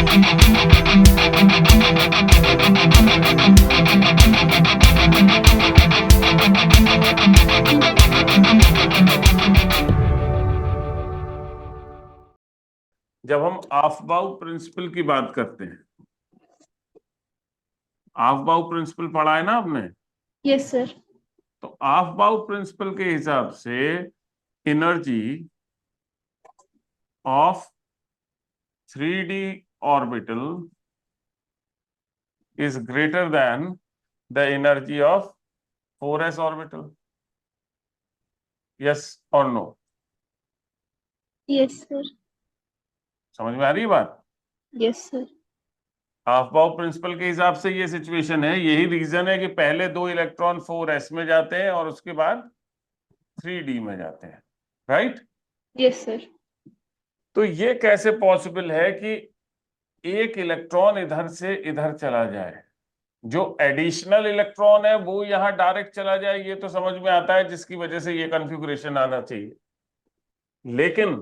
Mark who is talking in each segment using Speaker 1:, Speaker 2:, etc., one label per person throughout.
Speaker 1: जब हम ऑफबाउ प्रिंसिपल की बात करते हैं, ऑफबाउ प्रिंसिपल पढ़ा है ना आपने?
Speaker 2: Yes sir.
Speaker 1: तो ऑफबाउ प्रिंसिपल के हिसाब से energy of 3D orbital is greater than the energy of 4s orbital. Yes or no?
Speaker 2: Yes sir.
Speaker 1: समझ में आ रही है बात?
Speaker 2: Yes sir.
Speaker 1: ऑफबाउ प्रिंसिपल के हिसाब से ये सिचुएशन है, यही रीजन है कि पहले 2 इलेक्ट्रॉन 4s में जाते हैं और उसके बाद 3D में जाते हैं, राइट?
Speaker 2: Yes sir.
Speaker 1: तो ये कैसे पॉसिबल है कि एक इलेक्ट्रॉन इधर से इधर चला जाए, जो एडिशनल इलेक्ट्रॉन है वो यहां डायरेक्ट चला जाए, ये तो समझ में आता है, जिसकी वजह से ये कॉन्फ़िगरेशन आना चाहिए। लेकिन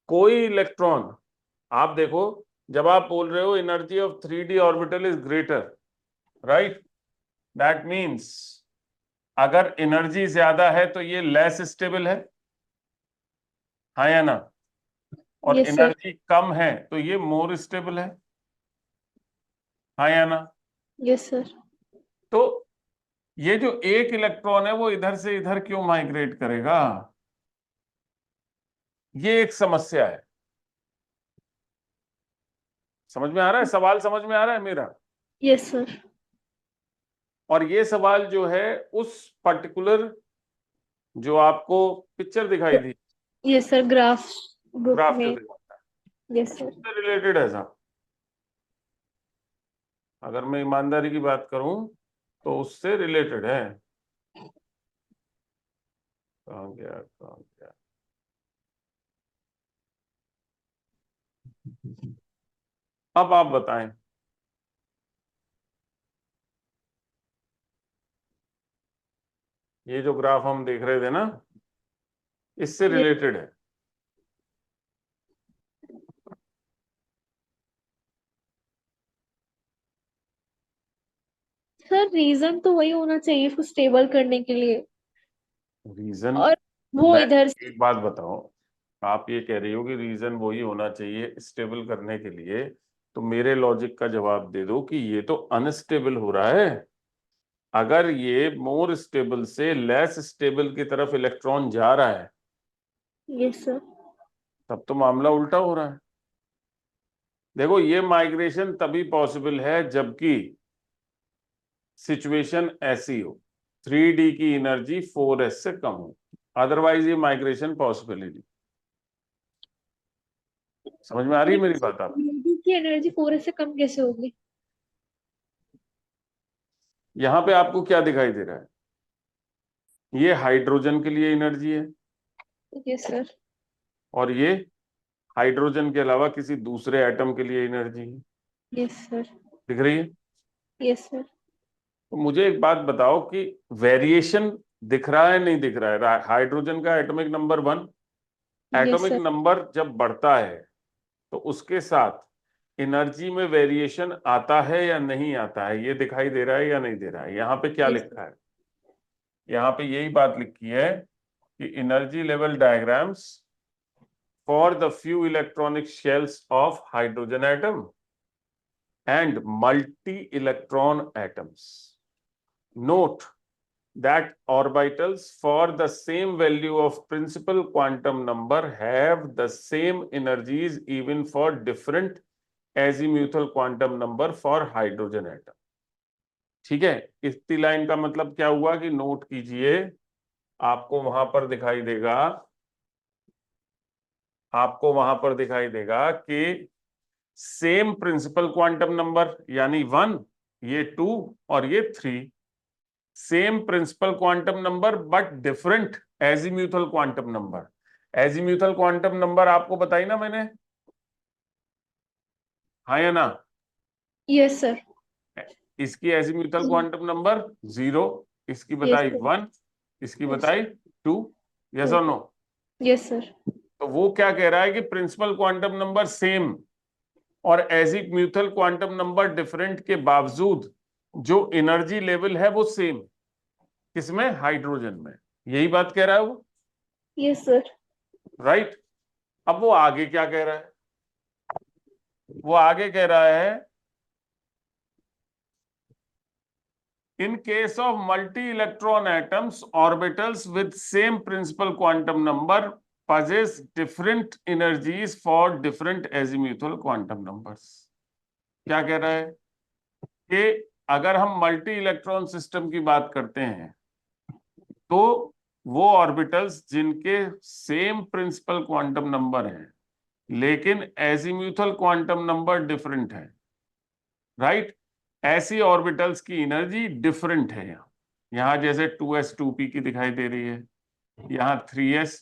Speaker 1: कोई इलेक्ट्रॉन, आप देखो, जब आप बोल रहे हो energy of 3D orbital is greater, right, that means अगर एनर्जी ज्यादा है तो ये लेस स्टेबल है, हाँ या ना? और
Speaker 2: यस सर।
Speaker 1: एनर्जी कम है तो ये मोर स्टेबल है, हाँ या ना?
Speaker 2: Yes sir.
Speaker 1: तो ये जो एक इलेक्ट्रॉन है वो इधर से इधर क्यों माइग्रेट करेगा, ये एक समस्या है। समझ में आ रहा है सवाल? समझ में आ रहा है मेरा?
Speaker 2: Yes sir.
Speaker 1: और ये सवाल जो है उस पर्टिकुलर, जो आपको पिक्चर दिखाई थी,
Speaker 2: yes sir, graph group
Speaker 1: graph जो
Speaker 2: में।
Speaker 1: दिखाता
Speaker 2: यस
Speaker 1: है,
Speaker 2: सर।
Speaker 1: उससे रिलेटेड है साहब। अगर मैं ईमानदारी की बात करूं तो उससे रिलेटेड है। कहाँ गया, कहाँ गया? अब आप बताएं, ये जो ग्राफ हम देख रहे थे ना, इससे रिलेटेड है।
Speaker 2: सर रीजन तो वही होना चाहिए इसको स्टेबल करने के लिए,
Speaker 1: रीजन,
Speaker 2: और वो
Speaker 1: मैं
Speaker 2: इधर से।
Speaker 1: एक बात बताओ, आप ये कह रही हो कि रीजन वही होना चाहिए स्टेबल करने के लिए, तो मेरे लॉजिक का जवाब दे दो कि ये तो अनस्टेबल हो रहा है। अगर ये मोर स्टेबल से लेस स्टेबल की तरफ इलेक्ट्रॉन जा रहा है,
Speaker 2: यस सर।
Speaker 1: तब तो मामला उल्टा हो रहा है। देखो, ये माइग्रेशन तभी पॉसिबल है जबकि सिचुएशन ऐसी हो, 3D की एनर्जी 4s से कम हो, अदरवाइज ये माइग्रेशन पॉसिबल ही नहीं। समझ में आ रही है मेरी बात आप?
Speaker 2: की एनर्जी 4s से कम कैसे होगी?
Speaker 1: यहां पे आपको क्या दिखाई दे रहा है? ये हाइड्रोजन के लिए एनर्जी है,
Speaker 2: यस सर।
Speaker 1: और ये हाइड्रोजन के अलावा किसी दूसरे एटम के लिए एनर्जी है।
Speaker 2: Yes sir.
Speaker 1: दिख रही है?
Speaker 2: Yes sir.
Speaker 1: तो मुझे एक बात बताओ कि वेरिएशन दिख रहा है नहीं दिख रहा है? हाइड्रोजन का atomic number 1,
Speaker 2: yes
Speaker 1: atomic
Speaker 2: sir.
Speaker 1: Number जब बढ़ता है तो उसके साथ एनर्जी में वेरिएशन आता है या नहीं आता है, ये दिखाई दे रहा है या नहीं दे रहा है? यहाँ पे क्या
Speaker 2: यस
Speaker 1: लिखा है? यहाँ पे यही बात लिखी है कि energy level diagrams for the few electronic shells of hydrogen atom and multi-electron atoms. Note that orbitals for the same value of principal quantum number have the same energies even for different azimuthal quantum number for hydrogen atom. ठीक है? इस line का मतलब क्या हुआ कि note कीजिए, आपको वहां पर दिखाई देगा, आपको वहां पर दिखाई देगा कि सेम प्रिंसिपल क्वांटम नंबर यानी 1, ये 2 और ये 3, same principal quantum number but different azimuthal quantum number. Azimuthal quantum number आपको बताई ना मैंने, हाँ या ना?
Speaker 2: Yes sir.
Speaker 1: इसकी एजीम्यूथल क्वांटम नंबर 0, इसकी
Speaker 2: यस
Speaker 1: बताई
Speaker 2: सर।
Speaker 1: 1, इसकी
Speaker 2: यस
Speaker 1: बताई 2। यस और नो?
Speaker 2: Yes sir.
Speaker 1: तो वो क्या कह रहा है कि प्रिंसिपल क्वांटम नंबर सेम और एजीम्यूथल क्वांटम नंबर डिफरेंट के बावजूद जो एनर्जी लेवल है वो सेम, किसमें? हाइड्रोजन में। यही बात कह रहा है वो,
Speaker 2: यस सर।
Speaker 1: राइट? अब वो आगे क्या कह रहा है? वो आगे कह रहा है in case of multi-electron atoms, orbitals with same principal quantum number possess different energies for different azimuthal quantum numbers। क्या कह रहा है कि अगर हम मल्टी इलेक्ट्रॉन सिस्टम की बात करते हैं तो वो ऑर्बिटल्स जिनके सेम प्रिंसिपल क्वांटम नंबर हैं लेकिन एजीम्यूथल क्वांटम नंबर डिफरेंट है, राइट? ऐसी ऑर्बिटल्स की एनर्जी डिफरेंट है। यहाँ जैसे 2s 2p की दिखाई दे रही है, यहाँ 3s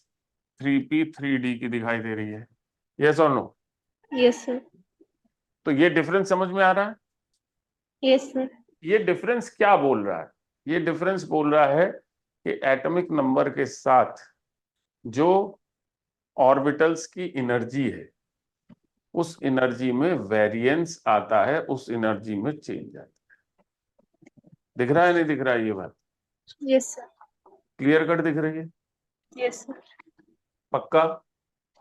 Speaker 1: 3p 3d की दिखाई दे रही है। यस और नो?
Speaker 2: Yes sir.
Speaker 1: तो ये डिफरेंस समझ में आ रहा है?
Speaker 2: Yes sir.
Speaker 1: ये डिफरेंस क्या बोल रहा है? ये डिफरेंस बोल रहा है कि एटॉमिक नंबर के साथ जो ऑर्बिटल्स की एनर्जी है उस एनर्जी में वेरिएंस आता है, उस एनर्जी में चेंज आता है। दिख रहा है नहीं दिख रहा है ये बात?
Speaker 2: Yes sir.
Speaker 1: क्लियर कट दिख रही है?
Speaker 2: Yes sir.
Speaker 1: पक्का?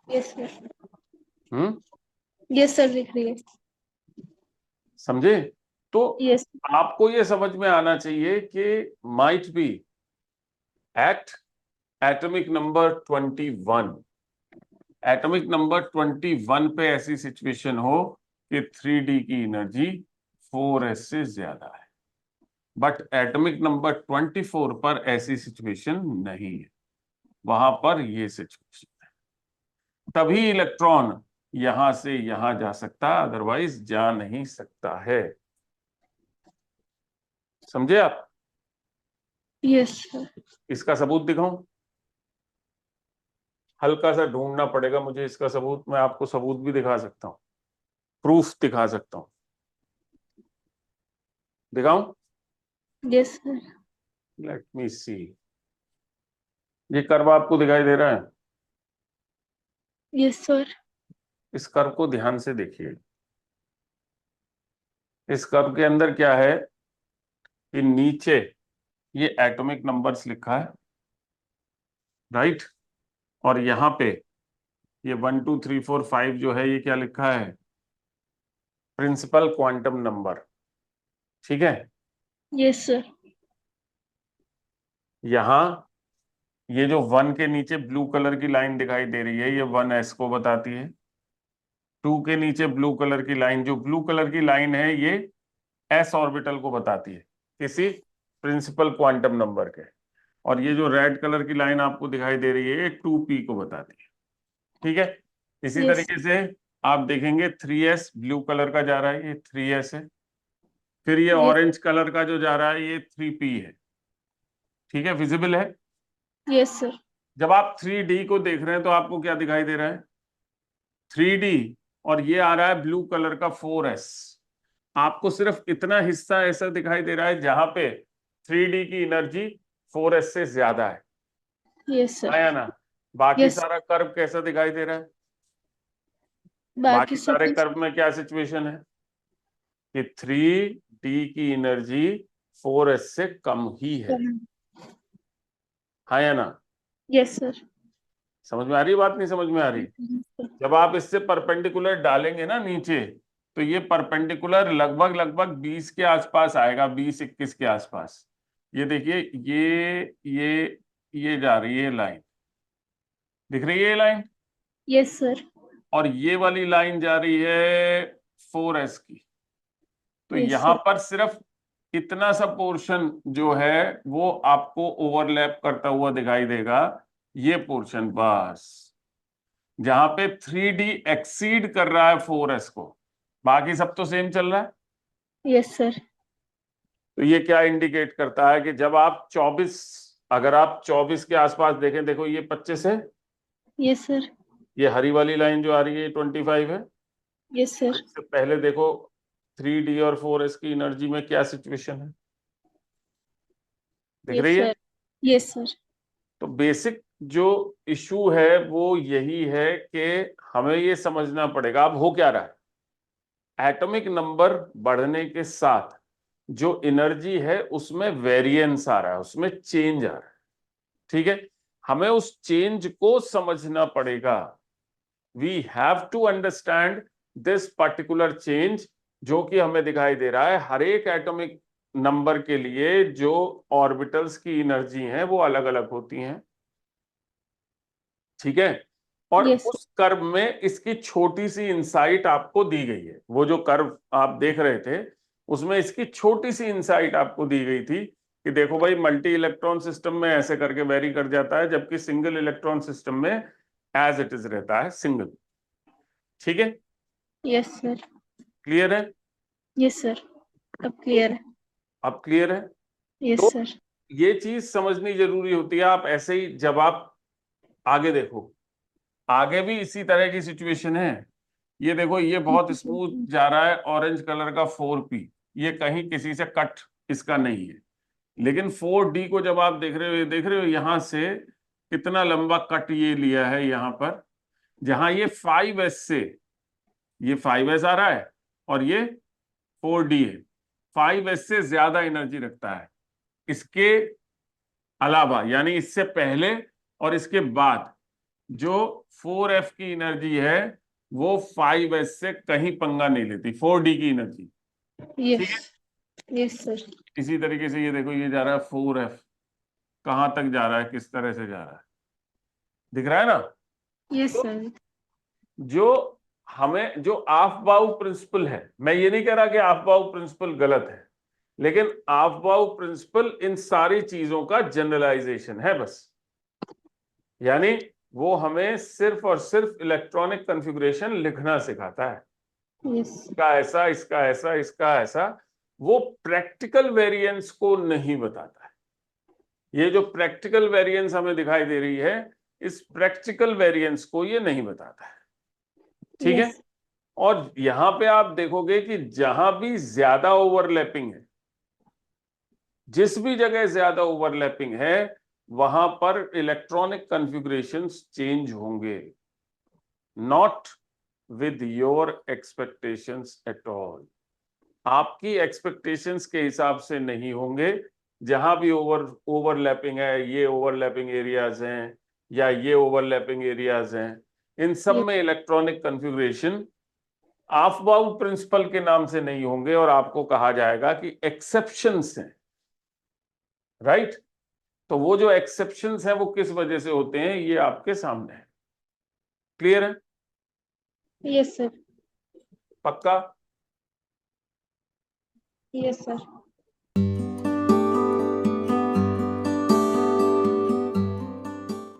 Speaker 2: Yes sir.
Speaker 1: हम्म?
Speaker 2: यस सर दिख रही है।
Speaker 1: समझे? तो
Speaker 2: यस।
Speaker 1: आपको ये समझ में आना चाहिए कि might be at atomic number 21, atomic number 21 पे ऐसी सिचुएशन हो कि 3d की एनर्जी 4s से ज्यादा है, बट एटॉमिक नंबर 24 पर ऐसी सिचुएशन नहीं है, वहां पर ये सिचुएशन है। तभी इलेक्ट्रॉन यहां से यहां जा सकता, अदरवाइज जा नहीं सकता है। समझे आप?
Speaker 2: Yes sir.
Speaker 1: इसका सबूत दिखाऊं? हल्का सा ढूंढना पड़ेगा मुझे इसका सबूत। मैं आपको सबूत भी दिखा सकता हूं, प्रूफ दिखा सकता हूं। दिखाऊं?
Speaker 2: Yes sir.
Speaker 1: लेट मी सी। ये कर्व आपको दिखाई दे रहा है?
Speaker 2: Yes sir.
Speaker 1: इस कर्व को ध्यान से देखिए। इस कर्व के अंदर क्या है कि नीचे ये एटॉमिक नंबर्स लिखा है, राइट? और यहाँ पे ये 1 2 3 4 5 जो है ये क्या लिखा है? Principal quantum number. ठीक है?
Speaker 2: Yes sir.
Speaker 1: यहाँ ये जो 1 के नीचे ब्लू कलर की लाइन दिखाई दे रही है ये 1s को बताती है। 2 के नीचे ब्लू कलर की लाइन, जो ब्लू कलर की लाइन है ये s ऑर्बिटल को बताती है, किसी प्रिंसिपल क्वांटम नंबर के। और ये जो रेड कलर की लाइन आपको दिखाई दे रही है ये 2p को बताती है। ठीक है? इसी
Speaker 2: यस।
Speaker 1: तरीके से आप देखेंगे 3s ब्लू कलर का जा रहा है, ये 3s है। फिर ये
Speaker 2: यस।
Speaker 1: ऑरेंज कलर का जो जा रहा है ये 3p है। ठीक है? विजिबल है?
Speaker 2: Yes sir.
Speaker 1: जब आप 3d को देख रहे हैं तो आपको क्या दिखाई दे रहा है? 3d। और ये आ रहा है ब्लू कलर का 4s। आपको सिर्फ इतना हिस्सा ऐसा दिखाई दे रहा है जहां पे 3d की एनर्जी 4s से ज्यादा है।
Speaker 2: Yes sir.
Speaker 1: आया ना? बाकी
Speaker 2: यस।
Speaker 1: सारा कर्व कैसा दिखाई दे रहा है?
Speaker 2: बाकी
Speaker 1: बाकी
Speaker 2: सब
Speaker 1: सारे
Speaker 2: कुछ।
Speaker 1: कर्व में क्या सिचुएशन है कि 3d की एनर्जी 4s से कम ही है। हाँ या ना?
Speaker 2: Yes sir.
Speaker 1: समझ में आ रही है बात? नहीं समझ में आ रही? जब आप इससे परपेंडिकुलर डालेंगे ना नीचे तो ये परपेंडिकुलर लगभग लगभग 20 के आसपास आएगा, 20-21 के आसपास। ये देखिए ये जा रही है लाइन, दिख रही है ये लाइन?
Speaker 2: Yes sir.
Speaker 1: और ये वाली लाइन जा रही है 4s की। तो
Speaker 2: यस
Speaker 1: यहां
Speaker 2: सर।
Speaker 1: पर सिर्फ इतना सा पोर्शन जो है वो आपको ओवरलैप करता हुआ दिखाई देगा, ये पोर्शन बस, जहां पे 3d एक्सीड कर रहा है 4s को। बाकी सब तो सेम चल रहा है।
Speaker 2: Yes sir.
Speaker 1: तो ये क्या इंडिकेट करता है कि जब आप 24, अगर आप 24 के आसपास देखें, देखो ये 25 है,
Speaker 2: यस सर।
Speaker 1: ये हरी वाली लाइन जो आ रही है ये 25 है।
Speaker 2: Yes sir.
Speaker 1: इससे पहले देखो 3d और 4s की एनर्जी में क्या सिचुएशन है, दिख
Speaker 2: यस
Speaker 1: रही है?
Speaker 2: सर। Yes sir.
Speaker 1: तो बेसिक जो इशू है वो यही है कि हमें ये समझना पड़ेगा अब हो क्या रहा है। एटॉमिक नंबर बढ़ने के साथ जो एनर्जी है उसमें वेरिएंस आ रहा है, उसमें चेंज आ रहा है। ठीक है, हमें उस चेंज को समझना पड़ेगा। We have to understand this particular change, जो कि हमें दिखाई दे रहा है हर एक एटॉमिक नंबर के लिए जो ऑर्बिटल्स की एनर्जी है वो अलग अलग होती हैं। ठीक है, और
Speaker 2: यस
Speaker 1: उस कर्व में इसकी छोटी सी इंसाइट आपको दी गई है। वो जो कर्व आप देख रहे थे उसमें इसकी छोटी सी इंसाइट आपको दी गई थी कि देखो भाई, मल्टी इलेक्ट्रॉन सिस्टम में ऐसे करके वेरी कर जाता है, जबकि सिंगल इलेक्ट्रॉन सिस्टम में एज इट इज रहता है, सिंगल। ठीक है,
Speaker 2: यस सर।
Speaker 1: क्लियर है?
Speaker 2: यस सर, अब क्लियर है।
Speaker 1: अब क्लियर है?
Speaker 2: यस
Speaker 1: तो
Speaker 2: सर।
Speaker 1: ये चीज समझनी जरूरी होती है। आप ऐसे ही जब आप आगे देखो, आगे भी इसी तरह की सिचुएशन है। ये देखो, ये बहुत स्मूथ जा रहा है, ऑरेंज कलर का 4p, ये कहीं किसी से कट इसका नहीं है। लेकिन 4d को जब आप देख रहे हो, ये देख रहे हो यहां से कितना लंबा कट ये लिया है यहां पर, जहां ये 5s से, ये 5s आ रहा है और ये 4d है। 5s से ज्यादा एनर्जी रखता है। इसके अलावा, यानी इससे पहले और इसके बाद, जो 4f की एनर्जी है वो 5s से कहीं पंगा नहीं लेती, 4d की एनर्जी। ठीक
Speaker 2: यस।
Speaker 1: है,
Speaker 2: यस सर।
Speaker 1: इसी तरीके से ये देखो, ये जा रहा है 4f, कहां तक जा रहा है, किस तरह से जा रहा है, दिख रहा है ना?
Speaker 2: यस
Speaker 1: तो
Speaker 2: सर।
Speaker 1: जो हमें जो ऑफ-बाउ प्रिंसिपल है, मैं ये नहीं कह रहा कि ऑफ-बाउ प्रिंसिपल गलत है, लेकिन ऑफ-बाउ प्रिंसिपल इन सारी चीजों का जनरलाइजेशन है बस। यानी वो हमें सिर्फ और सिर्फ इलेक्ट्रॉनिक कॉन्फ़िगरेशन लिखना सिखाता है,
Speaker 2: यस।
Speaker 1: इसका ऐसा, इसका ऐसा, इसका ऐसा। वो प्रैक्टिकल वेरिएंस को नहीं बताता है। ये जो प्रैक्टिकल वेरिएंस हमें दिखाई दे रही है, इस प्रैक्टिकल वेरिएंस को ये नहीं बताता है। ठीक है,
Speaker 2: यस।
Speaker 1: और यहां पे आप देखोगे कि जहां भी ज्यादा ओवरलैपिंग है, जिस भी जगह ज्यादा ओवरलैपिंग है, वहां पर इलेक्ट्रॉनिक कॉन्फ़िगरेशंस चेंज होंगे, not with your expectations at all. आपकी एक्सपेक्टेशंस के हिसाब से नहीं होंगे। जहां भी ओवरलैपिंग है, ये ओवरलैपिंग एरियाज हैं या ये ओवरलैपिंग एरियाज हैं, इन सब
Speaker 2: यस।
Speaker 1: में इलेक्ट्रॉनिक कॉन्फ़िगरेशन ऑफ-बाउ प्रिंसिपल के नाम से नहीं होंगे और आपको कहा जाएगा कि एक्सेप्शंस हैं। राइट? तो वो जो एक्सेप्शंस हैं वो किस वजह से होते हैं, ये आपके सामने है। क्लियर है?
Speaker 2: Yes sir.
Speaker 1: पक्का?
Speaker 2: Yes sir.